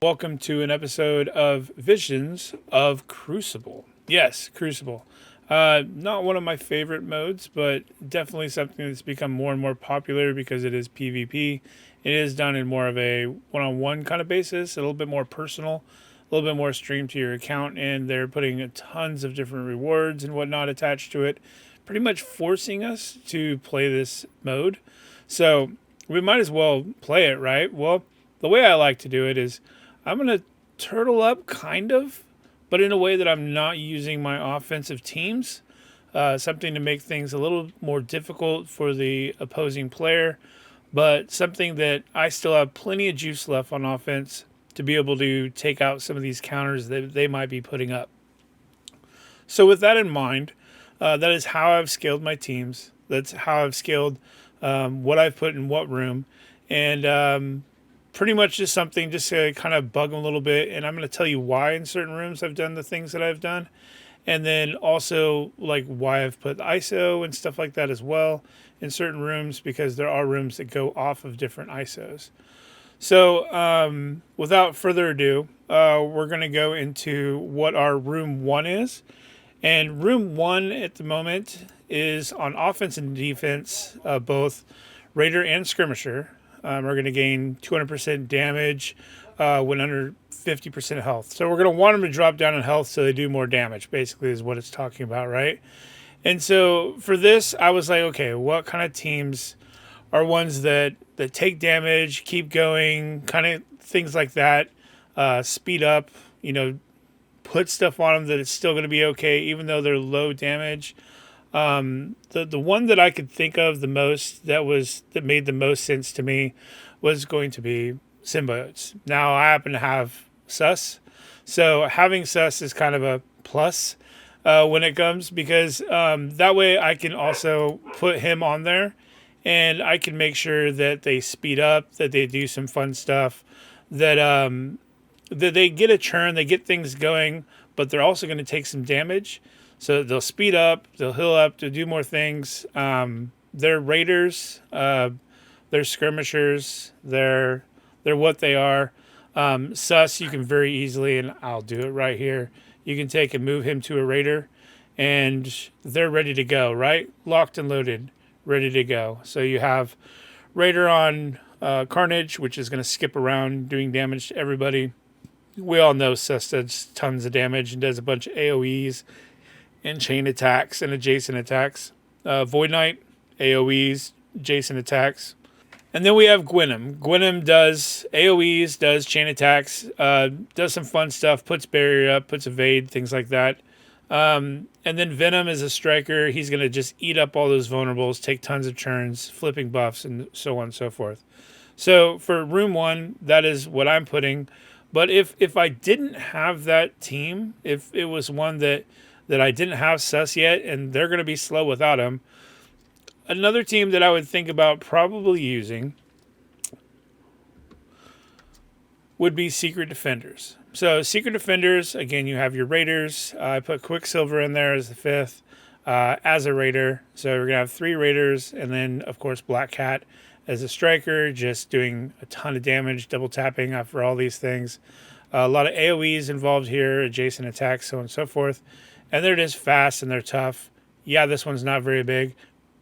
Welcome to an episode of Visions of Crucible. Yes, Crucible. Not one of my favorite modes, but definitely something that's become more and more popular because it is PvP. It is done in more of a one-on-one kind of basis, a little bit more personal, a little bit more streamed to your account, and they're putting tons of different rewards and whatnot attached to it, pretty much forcing us to play this mode. So we might as well play it, right? Well, the way I like to do it is I'm going to turtle up, kind of, but in a way that I'm not using my offensive teams. Something to make things a little more difficult for the opposing player, but something that I still have plenty of juice left on offense to be able to take out some of these counters that they might be putting up. So with that in mind, that is how I've scaled my teams. That's how I've scaled what I've put in what room. And pretty much just something just to kind of bug them a little bit. And I'm going to tell you why in certain rooms I've done the things that I've done. And then also like why I've put ISO and stuff like that as well in certain rooms, because there are rooms that go off of different ISOs. So without further ado, we're going to go into what our room 1 is. And room 1 at the moment is on offense and defense, both Raider and Skirmisher. We're going to gain 200% damage when under 50% health. So we're going to want them to drop down in health so they do more damage, basically, is what it's talking about, right? And so for this, I was like, okay, what kind of teams are ones that take damage, keep going, kind of things like that, speed up, put stuff on them that it's still going to be okay, even though they're low damage. The one that I could think of the most that made the most sense to me was going to be symbiotes. Now I happen to have sus, so having sus is kind of a plus when it comes, because that way I can also put him on there, and I can make sure that they speed up, that they do some fun stuff, that they get a churn, they get things going, but they're also going to take some damage. So they'll speed up, they'll heal up, they'll do more things. They're raiders, they're skirmishers, they're what they are. Sus, you can very easily, and I'll do it right here, you can take and move him to a raider, and they're ready to go, right? Locked and loaded, ready to go. So you have raider on Carnage, which is going to skip around doing damage to everybody. We all know Sus does tons of damage and does a bunch of AoEs and chain attacks and adjacent attacks. Void Knight, AoEs, adjacent attacks. And then we have Gwynnm. Gwynnm does AoEs, does chain attacks, does some fun stuff, puts barrier up, puts evade, things like that. And then Venom is a striker. He's going to just eat up all those vulnerables, take tons of churns, flipping buffs, and so on and so forth. So for room 1, that is what I'm putting. But if I didn't have that team, if it was one that I didn't have sus yet, and they're going to be slow without him, another team that I would think about probably using would be Secret Defenders. So Secret Defenders, again, you have your Raiders. I put Quicksilver in there as the 5th, as a Raider. So we're going to have 3 Raiders, and then, of course, Black Cat as a striker, just doing a ton of damage, double tapping after all these things. A lot of AoEs involved here, adjacent attacks, so on and so forth. And they're just fast and they're tough. Yeah, this one's not very big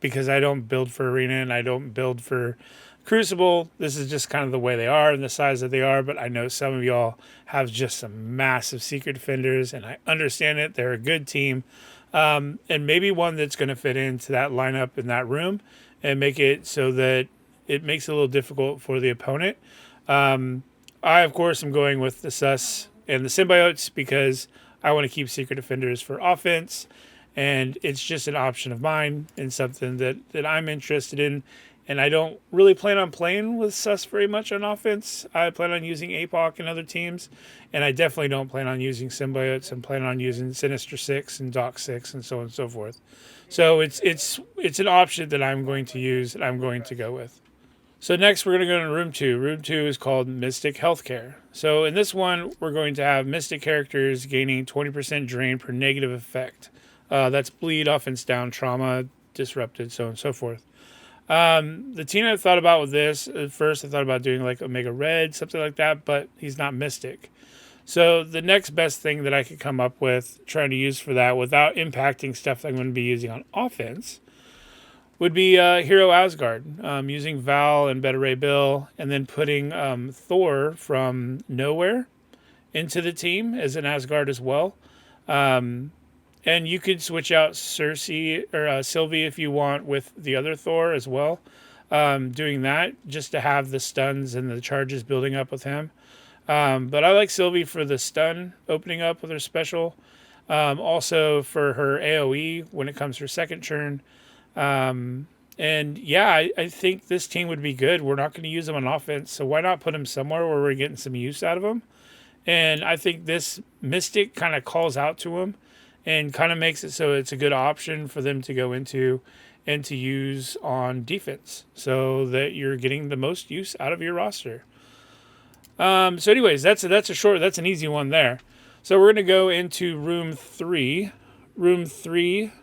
because I don't build for Arena and I don't build for Crucible. This is just kind of the way they are and the size that they are. But I know some of y'all have just some massive Secret Defenders, and I understand it. They're a good team. And maybe one that's going to fit into that lineup in that room and make it so that it makes it a little difficult for the opponent. I, of course, am going with the sus and the symbiotes because I want to keep Secret Defenders for offense, and it's just an option of mine and something that I'm interested in. And I don't really plan on playing with sus very much on offense. I plan on using APOC and other teams, and I definitely don't plan on using symbiotes. I'm planning on using Sinister 6 and Doc 6 and so on and so forth. So it's an option that I'm going to use and I'm going to go with. So next we're going to go to room 2. Room 2 is called Mystic Healthcare. So in this one, we're going to have Mystic characters gaining 20% drain per negative effect. That's bleed, offense down, trauma, disrupted, so on and so forth. The team I thought about with this, at first I thought about doing like Omega Red, something like that, but he's not Mystic. So the next best thing that I could come up with trying to use for that without impacting stuff that I'm going to be using on offense would be Hero Asgard, using Val and Beta Ray Bill, and then putting Thor from Nowhere into the team as an Asgard as well. Um, and you could switch out Cersei or Sylvie if you want with the other Thor as well. Doing that just to have the stuns and the charges building up with him. But I like Sylvie for the stun opening up with her special. Also for her AoE when it comes to her second turn. And yeah, I think this team would be good. We're not going to use them on offense, so why not put them somewhere where we're getting some use out of them? And I think this Mystic kind of calls out to them and kind of makes it so it's a good option for them to go into and to use on defense so that you're getting the most use out of your roster. So anyways, that's an easy one there. So we're going to go into room 3. Room 3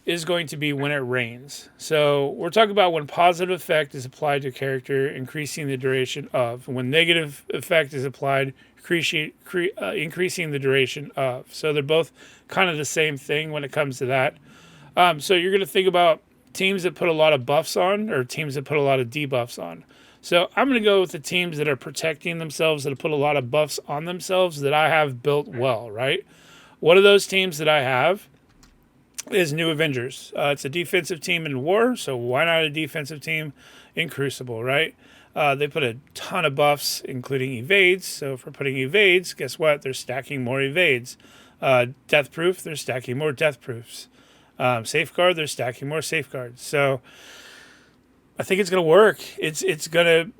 is going to be when it rains. So we're talking about when positive effect is applied to a character, increasing the duration of. When negative effect is applied, increasing the duration of. So they're both kind of the same thing when it comes to that. So you're going to think about teams that put a lot of buffs on or teams that put a lot of debuffs on. So I'm going to go with the teams that are protecting themselves, that have put a lot of buffs on themselves that I have built well, right? One of those teams that I have is New Avengers. It's a defensive team in War, so why not a defensive team in Crucible, right? They put a ton of buffs, including evades. So for putting evades, guess what? They're stacking more evades. Death proof, they're stacking more death proofs. Safeguard, they're stacking more safeguards. So I think it's going to work.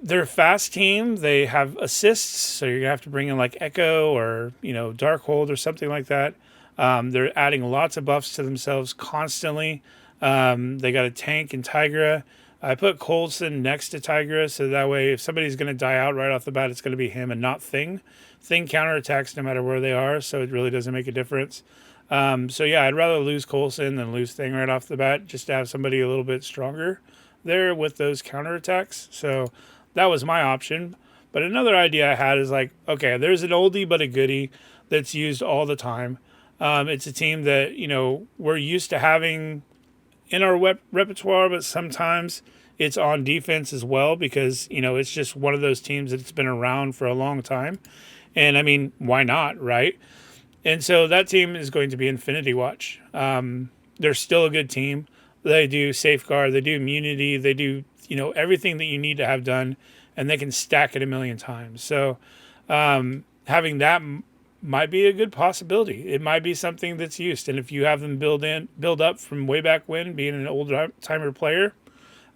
They're a fast team. They have assists, so you're going to have to bring in like Echo or, Darkhold or something like that. They're adding lots of buffs to themselves constantly. They got a tank in Tigra. I put Coulson next to Tigra, so that way if somebody's going to die out right off the bat, it's going to be him and not Thing. Thing counterattacks no matter where they are, so it really doesn't make a difference. So yeah, I'd rather lose Coulson than lose Thing right off the bat, just to have somebody a little bit stronger there with those counterattacks. So that was my option. But another idea I had is like, okay, there's an oldie but a goodie that's used all the time. It's a team that, we're used to having in our repertoire, but sometimes it's on defense as well because, it's just one of those teams that's been around for a long time. And I mean, why not, right? And so that team is going to be Infinity Watch. They're still a good team. They do safeguard, they do immunity, they do, everything that you need to have done, and they can stack it a million times. So having that might be a good possibility. It might be something that's used. And if you have them build up from way back when, being an old timer player,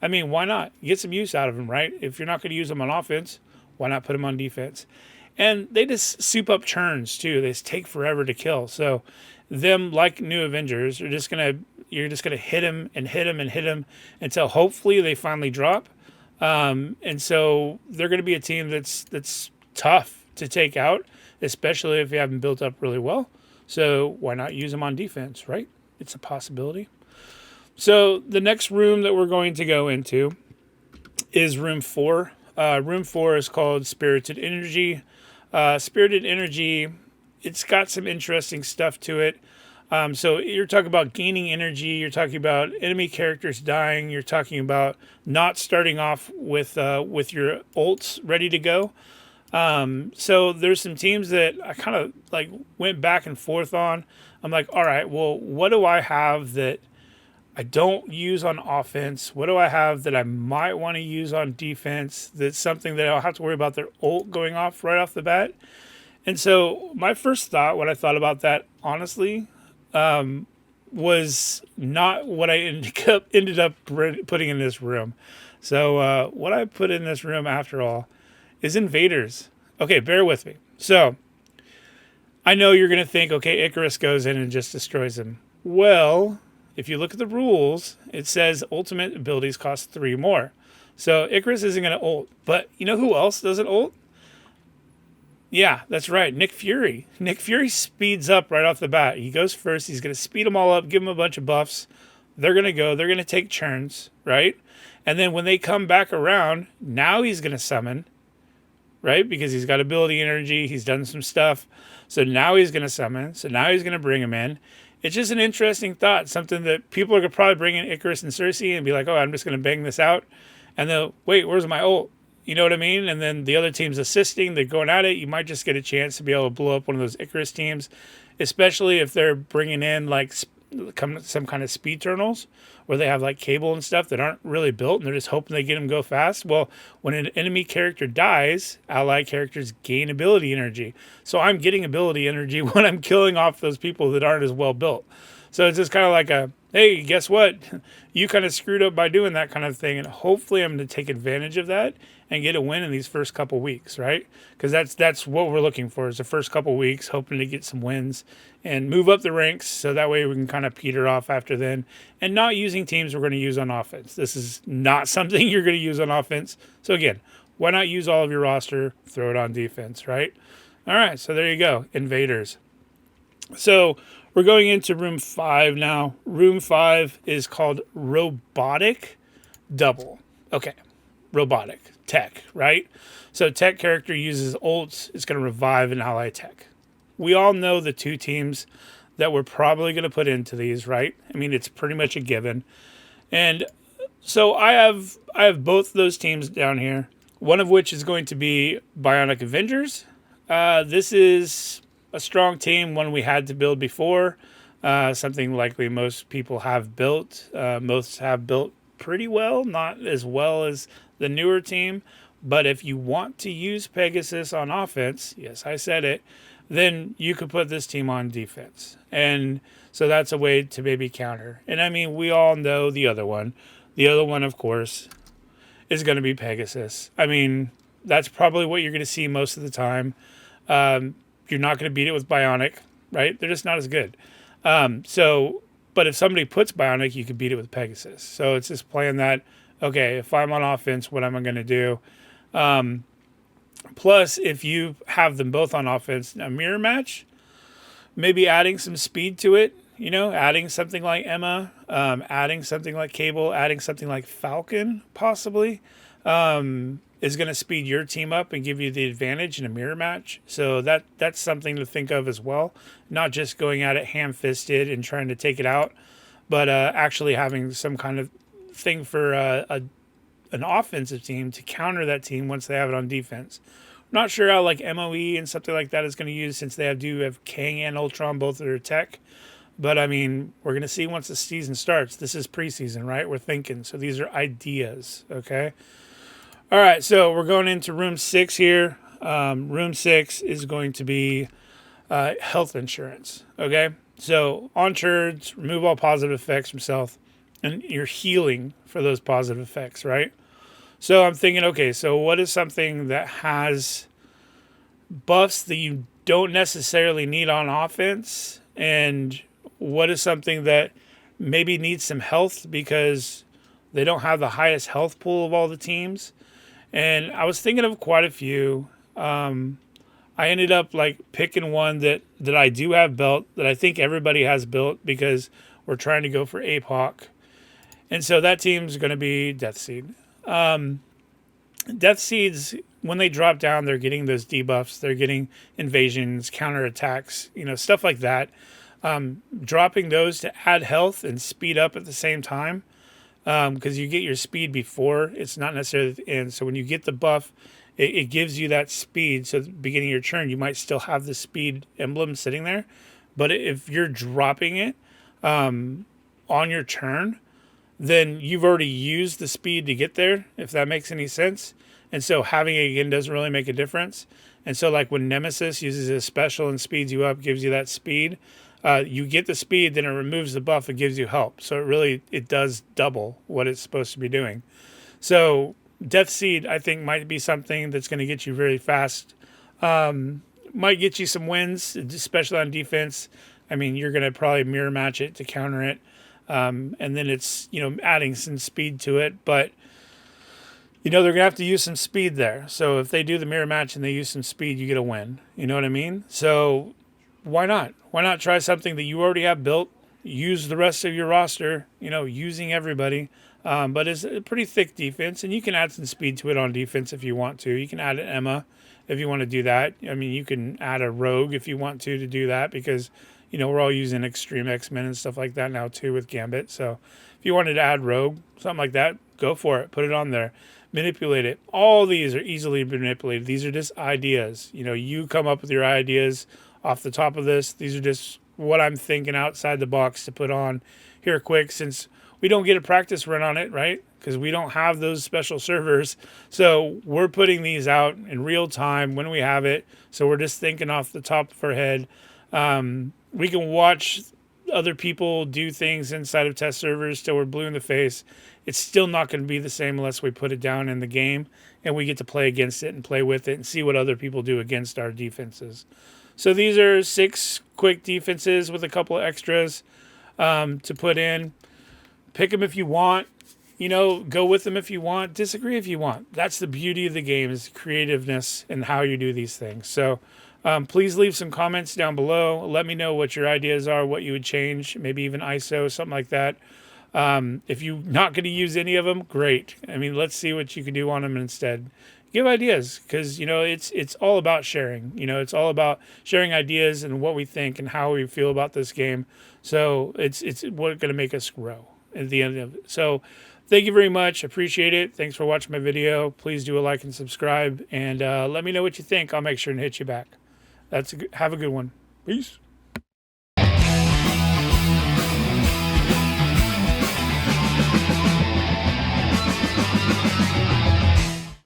I mean, why not? Get some use out of them, right? If you're not going to use them on offense, why not put them on defense? And they just soup up turns too. They just take forever to kill. So them, like New Avengers, you're just gonna hit them and hit them and hit them until hopefully they finally drop. And so they're going to be a team that's tough to take out, especially if you haven't built up really well. So why not use them on defense, right? It's a possibility. So the next room that we're going to go into is room 4. Room 4 is called Spirited Energy. Spirited Energy, it's got some interesting stuff to it. So you're talking about gaining energy. You're talking about enemy characters dying. You're talking about not starting off with your ults ready to go. So there's some teams that I kind of like went back and forth on. I'm like, all right, well, what do I have that I don't use on offense? What do I have that I might want to use on defense? That's something that I don't have to worry about their ult going off right off the bat. And so my first thought, when I thought about that, honestly, was not what I ended up putting in this room. So what I put in this room, after all, is invaders. Okay, bear with me. So I know you're going to think, okay, Icarus goes in and just destroys him. Well, if you look at the rules, it says ultimate abilities cost 3 more. So Icarus isn't going to ult. But you know who else doesn't ult? Yeah, that's right. Nick Fury. Nick Fury speeds up right off the bat. He goes first. He's going to speed them all up, give them a bunch of buffs. they're going to go, they're going to take turns, right? And then when they come back around, now he's going to summon, right? Because he's got ability energy, he's done some stuff. So now he's going to summon. So now he's going to bring him in. It's just an interesting thought, something that people are going to probably bring in Icarus and Cersei and be like, oh, I'm just going to bang this out. And they'll, wait, where's my ult? You know what I mean? And then the other team's assisting, they're going at it. You might just get a chance to be able to blow up one of those Icarus teams, especially if they're bringing in like some kind of speed turtles where they have like cable and stuff that aren't really built and they're just hoping they get them go fast. Well, when an enemy character dies, allied characters gain ability energy. So I'm getting ability energy when I'm killing off those people that aren't as well built. So it's just kind of like a, hey, guess what? You kind of screwed up by doing that kind of thing. And hopefully I'm going to take advantage of that and get a win in these first couple weeks, right? Because that's what we're looking for is the first couple weeks, hoping to get some wins and move up the ranks so that way we can kind of peter off after then. And not using teams we're going to use on offense. This is not something you're going to use on offense. So again, why not use all of your roster, throw it on defense, right? All right, so there you go, invaders. So we're going into room 5 now. Room 5 is called Robotic Double. Okay, robotic, tech, right? So tech character uses ults. It's going to revive an ally tech. We all know the two teams that we're probably going to put into these, right? I mean, it's pretty much a given. And so I have both those teams down here, one of which is going to be Bionic Avengers. This is a strong team, one we had to build before, something likely most people have built. Most have built pretty well, not as well as the newer team. But if you want to use Pegasus on offense, yes, I said it, then you could put this team on defense. And so that's a way to maybe counter. And I mean, we all know the other one. The other one, of course, is going to be Pegasus. I mean, that's probably what you're going to see most of the time. You're not going to beat it with Bionic, right? They're just not as good. But if somebody puts Bionic, you can beat it with Pegasus. So it's just playing that, okay, if I'm on offense, what am I going to do? Plus, if you have them both on offense, a mirror match, maybe adding some speed to it, you know, adding something like Emma, adding something like Cable, adding something like Falcon, possibly, is going to speed your team up and give you the advantage in a mirror match. So that's something to think of as well. Not just going at it ham-fisted and trying to take it out, but actually having some kind of thing for an offensive team to counter that team once they have it on defense. I'm not sure how like MOE and something like that is going to use since they do have Kang and Ultron, both of their tech. But I mean, we're going to see once the season starts. This is preseason, right? We're thinking. So these are ideas, okay? All right, so we're going into room 6 here. Room 6 is going to be health insurance, okay? So on turns, remove all positive effects from self, and you're healing for those positive effects, right? So I'm thinking, okay, so what is something that has buffs that you don't necessarily need on offense, and what is something that maybe needs some health because they don't have the highest health pool of all the teams? And I was thinking of quite a few. I ended up like picking one that I do have built, that I think everybody has built because we're trying to go for APOC. And so that team's going to be Death Seed. Death Seeds, when they drop down, they're getting those debuffs. They're getting invasions, counterattacks, you know, stuff like that. Dropping those to add health and speed up at the same time. Because you get your speed before, it's not necessarily at the end. So when you get the buff, it gives you that speed. So at the beginning of your turn, you might still have the speed emblem sitting there. But if you're dropping it on your turn, then you've already used the speed to get there, if that makes any sense. And so having it again doesn't really make a difference. And so like when Nemesis uses his special and speeds you up, gives you that speed, you get the speed, then it removes the buff and gives you help. So it does double what it's supposed to be doing. So Death Seed, I think, might be something that's going to get you very fast. Might get you some wins, especially on defense. I mean, you're going to probably mirror match it to counter it. And then it's, you know, adding some speed to it. But, you know, they're going to have to use some speed there. So if they do the mirror match and they use some speed, you get a win. You know what I mean? So why not? Why not try something that you already have built? use the rest of your roster, using everybody. But it's a pretty thick defense, and you can add some speed to it on defense if you want to. You can add an Emma if you want to do that. I mean, you can add a Rogue if you want to do that, because, we're all using Extreme X-Men and stuff like that now too with Gambit. So if you wanted to add Rogue, something like that, go for it. Put it on there. Manipulate it. All these are easily manipulated. These are just ideas. You come up with your ideas off the top of this. These are just what I'm thinking outside the box to put on here quick, since we don't get a practice run on it, right? Because we don't have those special servers. So we're putting these out in real time when we have it. So we're just thinking off the top of our head. We can watch other people do things inside of test servers till we're blue in the face. It's still not going to be the same unless we put it down in the game and we get to play against it and play with it and see what other people do against our defenses. So these are 6 quick defenses with a couple of extras to put in. Pick them if you want. Go with them if you want. Disagree if you want. That's the beauty of the game, is creativeness and how you do these things. So please leave some comments down below. Let me know what your ideas are, what you would change, maybe even ISO, something like that. If you're not going to use any of them, great. I mean, let's see what you can do on them instead. Give ideas, because, it's all about sharing. It's all about sharing ideas and what we think and how we feel about this game. So it's what's going to make us grow at the end of it. So thank you very much. Appreciate it. Thanks for watching my video. Please do a like and subscribe, and let me know what you think. I'll make sure and hit you back. Have a good one. Peace.